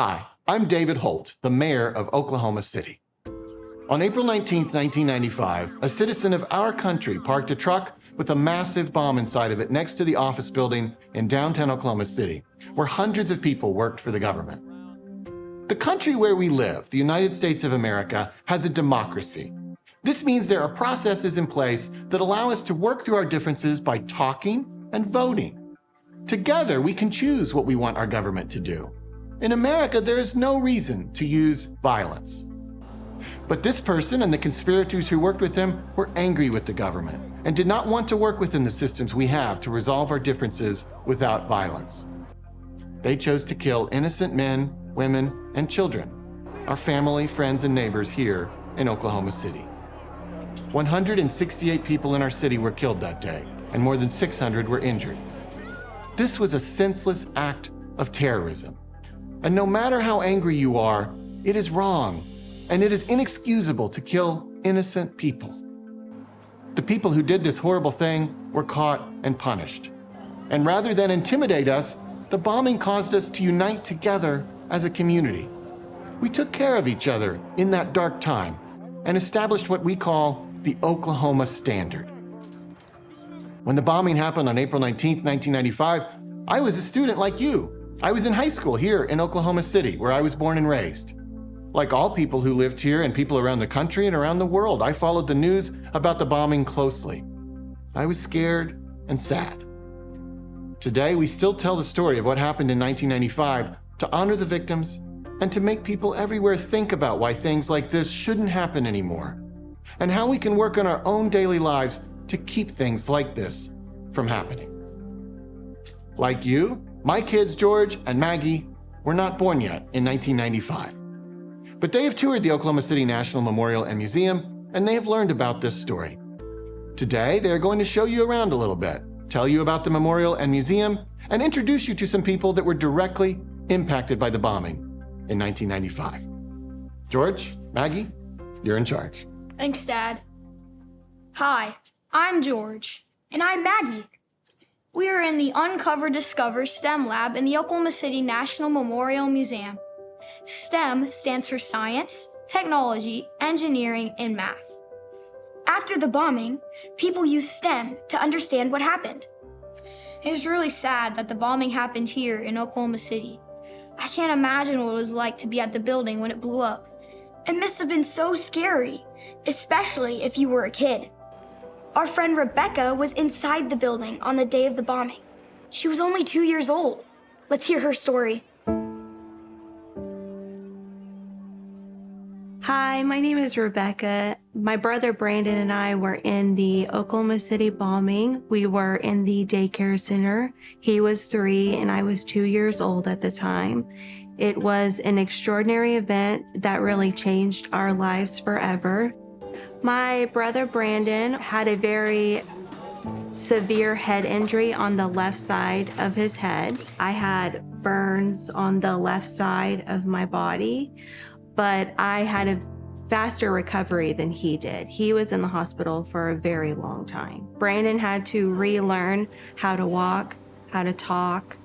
Hi, I'm David Holt, the mayor of Oklahoma City. On April 19, 1995, a citizen of our country parked a truck with a massive bomb inside of it next to the office building in downtown Oklahoma City, where hundreds of people worked for the government. The country where we live, the United States of America, has a democracy. This means there are processes in place that allow us to work through our differences by talking and voting. Together, we can choose what we want our government to do. In America, there is no reason to use violence. But this person and the conspirators who worked with him were angry with the government and did not want to work within the systems we have to resolve our differences without violence. They chose to kill innocent men, women, and children, our family, friends, and neighbors here in Oklahoma City. 168 people in our city were killed that day, and more than 600 were injured. This was a senseless act of terrorism. And no matter how angry you are, it is wrong, and it is inexcusable to kill innocent people. The people who did this horrible thing were caught and punished. And rather than intimidate us, the bombing caused us to unite together as a community. We took care of each other in that dark time and established what we call the Oklahoma Standard. When the bombing happened on April 19, 1995, I was a student like you. I was in high school here in Oklahoma City, where I was born and raised. Like all people who lived here and people around the country and around the world, I followed the news about the bombing closely. I was scared and sad. Today, we still tell the story of what happened in 1995 to honor the victims and to make people everywhere think about why things like this shouldn't happen anymore, and how we can work on our own daily lives to keep things like this from happening. Like you, my kids, George and Maggie, were not born yet in 1995. But they have toured the Oklahoma City National Memorial and Museum, and they have learned about this story. Today, they are going to show you around a little bit, tell you about the memorial and museum, and introduce you to some people that were directly impacted by the bombing in 1995. George, Maggie, you're in charge. Thanks, Dad. Hi, I'm George. And I'm Maggie. We are in the Uncover Discover STEM Lab in the Oklahoma City National Memorial Museum. STEM stands for science, technology, engineering, and math. After the bombing, people used STEM to understand what happened. It is really sad that the bombing happened here in Oklahoma City. I can't imagine what it was like to be at the building when it blew up. It must have been so scary, especially if you were a kid. Our friend Rebecca was inside the building on the day of the bombing. She was only 2 years old. Let's hear her story. Hi, my name is Rebecca. My brother Brandon and I were in the Oklahoma City bombing. We were in the daycare center. He was 3 and I was 2 years old at the time. It was an extraordinary event that really changed our lives forever. My brother Brandon had a very severe head injury on the left side of his head. I had burns on the left side of my body, but I had a faster recovery than he did. He was in the hospital for a very long time. Brandon had to relearn how to walk, how to talk,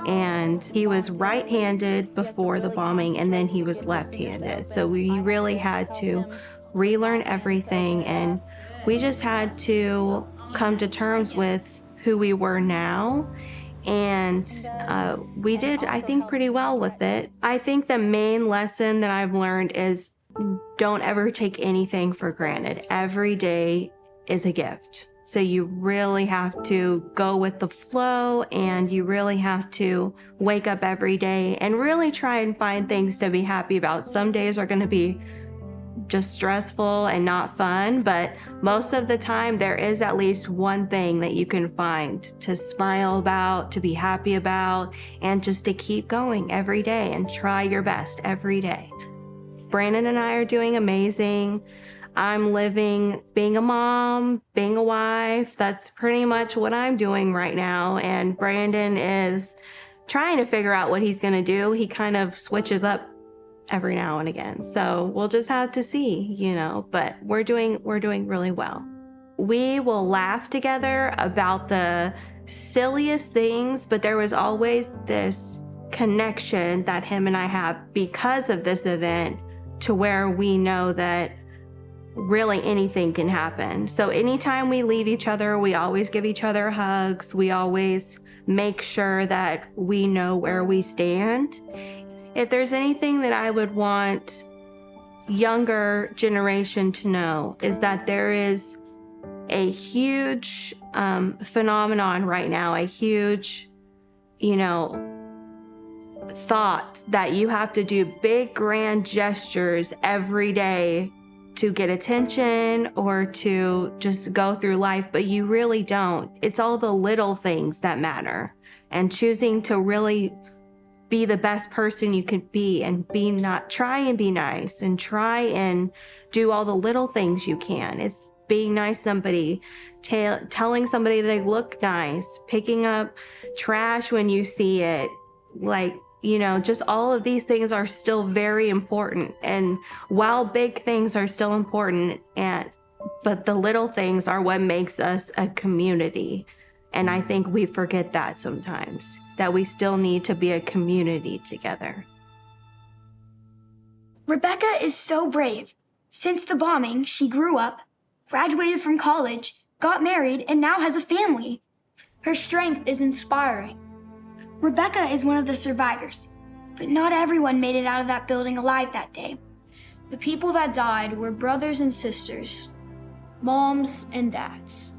and he was right-handed before the bombing, and then he was left-handed. So we really had to relearn everything, and we just had to come to terms with who we were now. And we did, I think, pretty well with it. I think the main lesson that I've learned is don't ever take anything for granted. Every day is a gift. So you really have to go with the flow, and you really have to wake up every day and really try and find things to be happy about. Some days are going to be just stressful and not fun, but most of the time there is at least one thing that you can find to smile about, to be happy about, and just to keep going every day and try your best every day. Brandon and I are doing amazing. I'm living being a mom, being a wife. That's pretty much what I'm doing right now. And Brandon is trying to figure out what he's going to do. He kind of switches up every now and again. So we'll just have to see, but we're doing really well. We will laugh together about the silliest things, but there was always this connection that him and I have because of this event, to where we know that really anything can happen. So anytime we leave each other, we always give each other hugs. We always make sure that we know where we stand. If there's anything that I would want younger generation to know, is that there is a huge phenomenon right now, a huge, thought that you have to do big grand gestures every day to get attention or to just go through life, but you really don't. It's all the little things that matter, and choosing to really be the best person you can be, and try and be nice, and try and do all the little things you can. It's being nice to somebody, telling somebody they look nice, picking up trash when you see it, just all of these things are still very important. And while big things are still important, but the little things are what makes us a community. And I think we forget that sometimes, that we still need to be a community together. Rebecca is so brave. Since the bombing, she grew up, graduated from college, got married, and now has a family. Her strength is inspiring. Rebecca is one of the survivors, but not everyone made it out of that building alive that day. The people that died were brothers and sisters, moms and dads.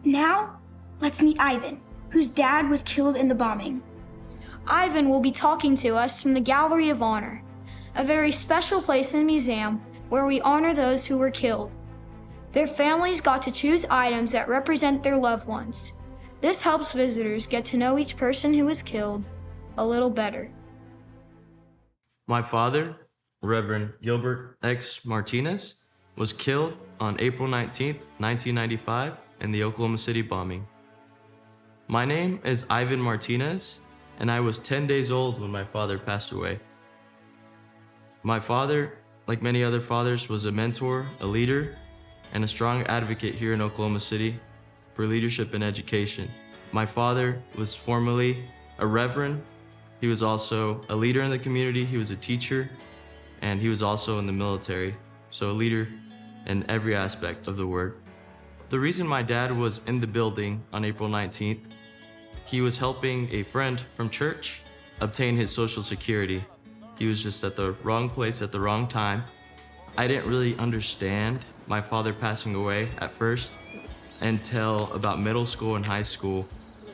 Now, let's meet Ivan, whose dad was killed in the bombing. Ivan will be talking to us from the Gallery of Honor, a very special place in the museum where we honor those who were killed. Their families got to choose items that represent their loved ones. This helps visitors get to know each person who was killed a little better. My father, Reverend Gilbert X. Martinez, was killed on April 19th, 1995 in the Oklahoma City bombing. My name is Ivan Martinez, and I was 10 days old when my father passed away. My father, like many other fathers, was a mentor, a leader, and a strong advocate here in Oklahoma City for leadership and education. My father was formerly a reverend. He was also a leader in the community. He was a teacher, and he was also in the military. So a leader in every aspect of the word. The reason my dad was in the building on April 19th, he was helping a friend from church obtain his Social Security. He was just at the wrong place at the wrong time. I didn't really understand my father passing away at first until about middle school and high school.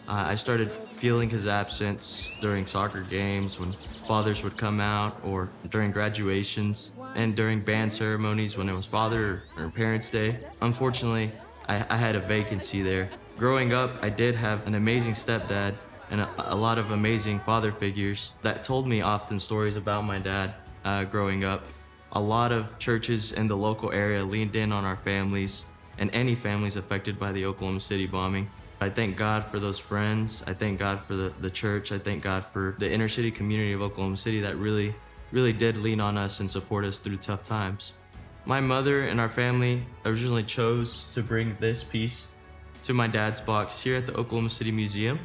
I started feeling his absence during soccer games when fathers would come out, or during graduations, and during band ceremonies when it was Father or Parents' Day. Unfortunately, I had a vacancy there. Growing up, I did have an amazing stepdad and a lot of amazing father figures that told me often stories about my dad growing up. A lot of churches in the local area leaned in on our families and any families affected by the Oklahoma City bombing. I thank God for those friends. I thank God for the church. I thank God for the inner city community of Oklahoma City that really did lean on us and support us through tough times. My mother and our family originally chose to bring this piece to my dad's box here at the Oklahoma City Museum.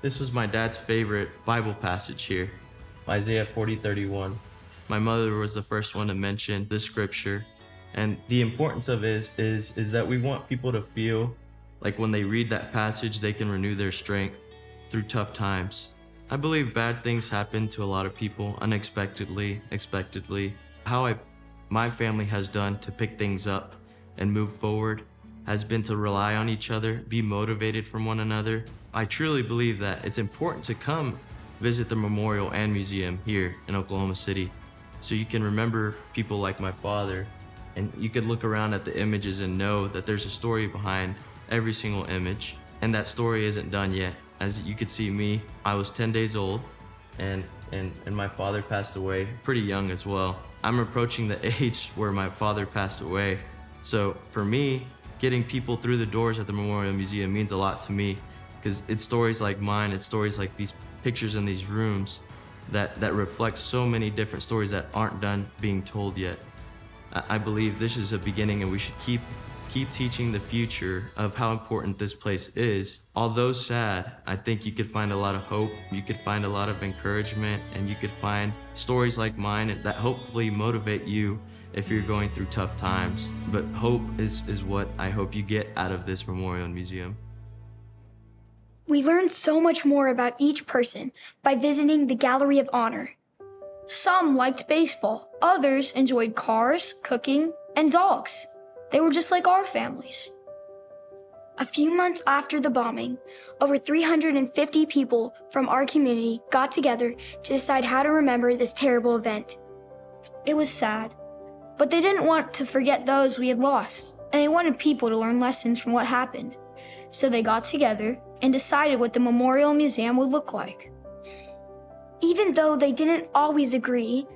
This was my dad's favorite Bible passage here, Isaiah 40:31. My mother was the first one to mention this scripture, and the importance of it is that we want people to feel like when they read that passage, they can renew their strength through tough times. I believe bad things happen to a lot of people unexpectedly, expectedly. How my family has done to pick things up and move forward has been to rely on each other, be motivated from one another. I truly believe that it's important to come visit the memorial and museum here in Oklahoma City so you can remember people like my father, and you could look around at the images and know that there's a story behind every single image, and that story isn't done yet. As you could see me, I was 10 days old, and my father passed away pretty young as well. I'm approaching the age where my father passed away. So for me, getting people through the doors at the Memorial Museum means a lot to me, because it's stories like mine, it's stories like these pictures in these rooms that reflect so many different stories that aren't done being told yet. I believe this is a beginning, and we should keep keep teaching the future of how important this place is. Although sad, I think you could find a lot of hope, you could find a lot of encouragement, and you could find stories like mine that hopefully motivate you if you're going through tough times. But hope is what I hope you get out of this memorial and museum. We learned so much more about each person by visiting the Gallery of Honor. Some liked baseball, others enjoyed cars, cooking, and dogs. They were just like our families. A few months after the bombing, over 350 people from our community got together to decide how to remember this terrible event. It was sad, but they didn't want to forget those we had lost, and they wanted people to learn lessons from what happened. So they got together and decided what the Memorial Museum would look like. Even though they didn't always agree,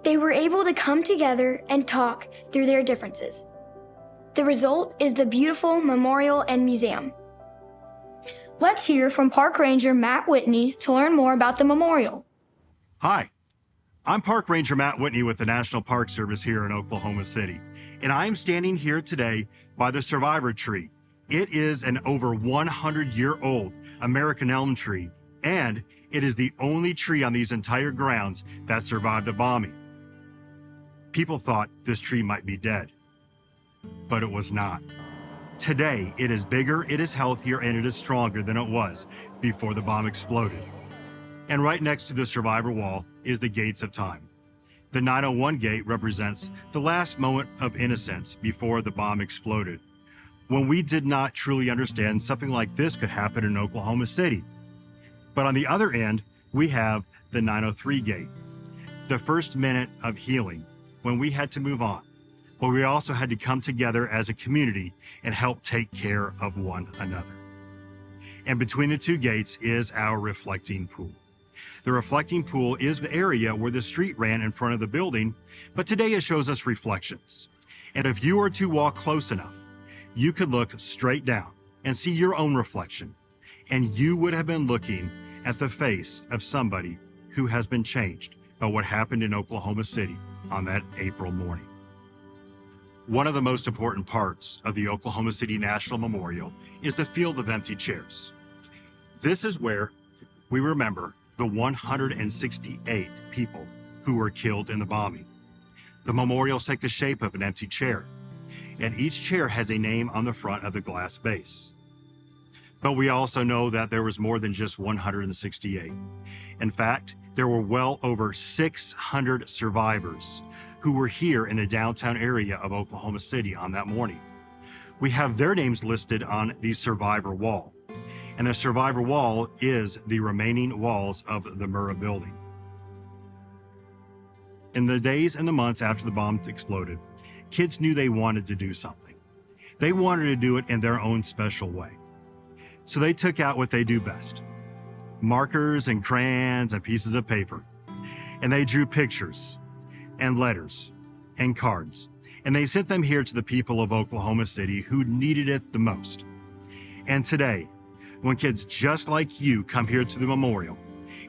they were able to come together and talk through their differences. The result is the beautiful memorial and museum. Let's hear from Park Ranger Matt Whitney to learn more about the memorial. Hi, I'm Park Ranger Matt Whitney with the National Park Service here in Oklahoma City, and I'm standing here today by the survivor tree. It is an over 100-year-old American elm tree, and it is the only tree on these entire grounds that survived the bombing. People thought this tree might be dead, but it was not. Today, it is bigger, it is healthier, and it is stronger than it was before the bomb exploded. And right next to the survivor wall is the Gates of Time. The 901 gate represents the last moment of innocence before the bomb exploded, when we did not truly understand something like this could happen in Oklahoma City. But on the other end, we have the 903 gate, the first minute of healing when we had to move on, but we also had to come together as a community and help take care of one another. And between the two gates is our reflecting pool. The reflecting pool is the area where the street ran in front of the building, but today it shows us reflections. And if you were to walk close enough, you could look straight down and see your own reflection, and you would have been looking at the face of somebody who has been changed by what happened in Oklahoma City on that April morning. One of the most important parts of the Oklahoma City National Memorial is the field of empty chairs. This is where we remember the 168 people who were killed in the bombing. The memorials take the shape of an empty chair, and each chair has a name on the front of the glass base. But we also know that there was more than just 168. In fact, there were well over 600 survivors who were here in the downtown area of Oklahoma City on that morning. We have their names listed on the survivor wall, and the survivor wall is the remaining walls of the Murrah building. In the days and the months after the bomb exploded, kids knew they wanted to do something. They wanted to do it in their own special way. So they took out what they do best: markers and crayons and pieces of paper. And they drew pictures and letters and cards. And they sent them here to the people of Oklahoma City who needed it the most. And today, when kids just like you come here to the memorial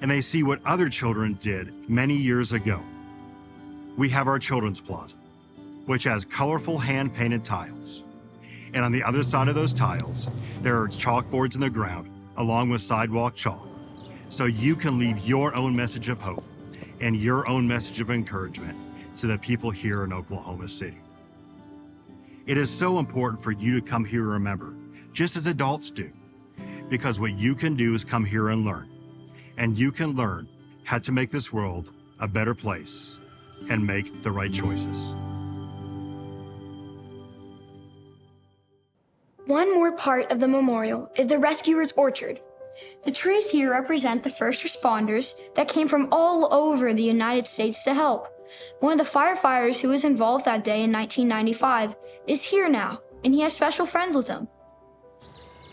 and they see what other children did many years ago, we have our Children's Plaza, which has colorful hand-painted tiles. And on the other side of those tiles, there are chalkboards in the ground, along with sidewalk chalk, so you can leave your own message of hope and your own message of encouragement to the people here in Oklahoma City. It is so important for you to come here and remember, just as adults do, because what you can do is come here and learn. And you can learn how to make this world a better place and make the right choices. One more part of the memorial is the Rescuer's Orchard. The trees here represent the first responders that came from all over the United States to help. One of the firefighters who was involved that day in 1995 is here now, and he has special friends with him.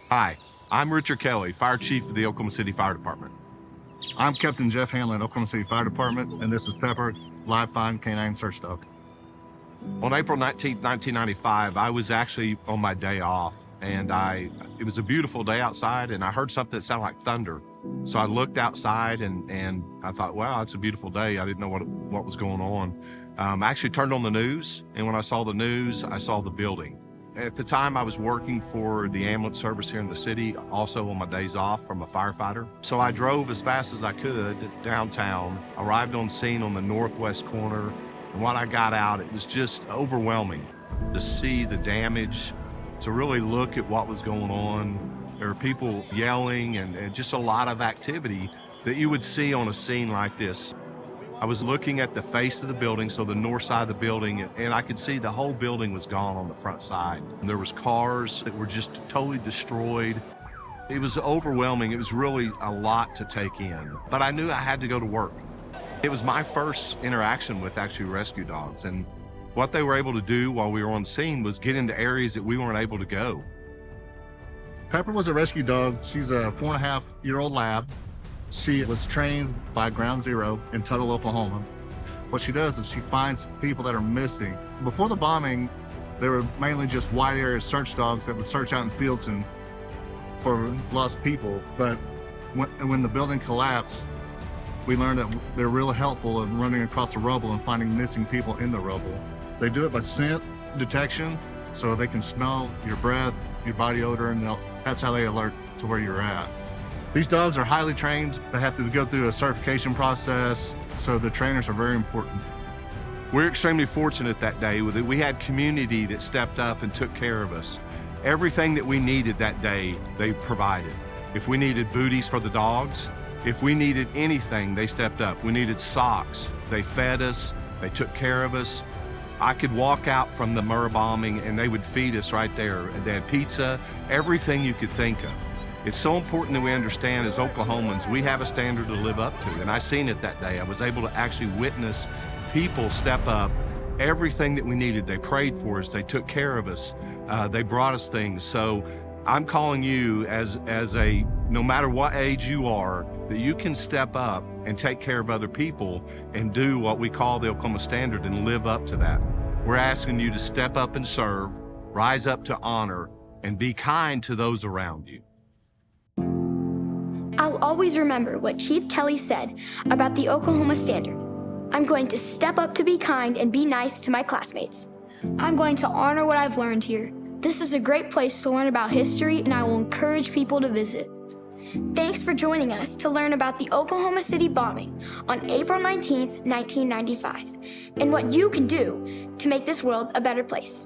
Hi, I'm Richard Kelly, Fire Chief of the Oklahoma City Fire Department. I'm Captain Jeff Hanlon, Oklahoma City Fire Department, and this is Pepper, Live Find Canine Search Dog. On April 19th, 1995, I was actually on my day off, and it was a beautiful day outside, and I heard something that sounded like thunder. So I looked outside, and I thought, wow, it's a beautiful day. I didn't know what was going on. I actually turned on the news, and when I saw the news, I saw the building. At the time, I was working for the ambulance service here in the city, also on my days off from a firefighter. So I drove as fast as I could downtown, arrived on scene on the northwest corner, and when I got out, it was just overwhelming to see the damage, to really look at what was going on. There were people yelling and just a lot of activity that you would see on a scene like this. I was looking at the face of the building, so the north side of the building, and I could see the whole building was gone on the front side. And there was cars that were just totally destroyed. It was overwhelming. It was really a lot to take in. But I knew I had to go to work. It was my first interaction with actually rescue dogs, and what they were able to do while we were on scene was get into areas that we weren't able to go. Pepper was a rescue dog. She's a 4.5-year-old lab. She was trained by Ground Zero in Tuttle, Oklahoma. What she does is she finds people that are missing. Before the bombing, they were mainly just wide area search dogs that would search out in fields and for lost people. But when the building collapsed, we learned that they're really helpful in running across the rubble and finding missing people in the rubble. They do it by scent detection, so they can smell your breath, your body odor, and that's how they alert to where you're at. These dogs are highly trained. They have to go through a certification process, so the trainers are very important. We're extremely fortunate that day that we had community that stepped up and took care of us. Everything that we needed that day, they provided. If we needed booties for the dogs, if we needed anything, they stepped up. We needed socks. They fed us. They took care of us. I could walk out from the Murrah bombing and they would feed us right there. They had pizza, everything you could think of. It's so important that we understand as Oklahomans, we have a standard to live up to. And I seen it that day. I was able to actually witness people step up. Everything that we needed, they prayed for us. They took care of us. They brought us things. So I'm calling you as no matter what age you are, that you can step up and take care of other people and do what we call the Oklahoma Standard and live up to that. We're asking you to step up and serve, rise up to honor, and be kind to those around you. I'll always remember what Chief Kelly said about the Oklahoma Standard. I'm going to step up to be kind and be nice to my classmates. I'm going to honor what I've learned here. This is a great place to learn about history, and I will encourage people to visit. Thanks for joining us to learn about the Oklahoma City bombing on April 19th, 1995, and what you can do to make this world a better place.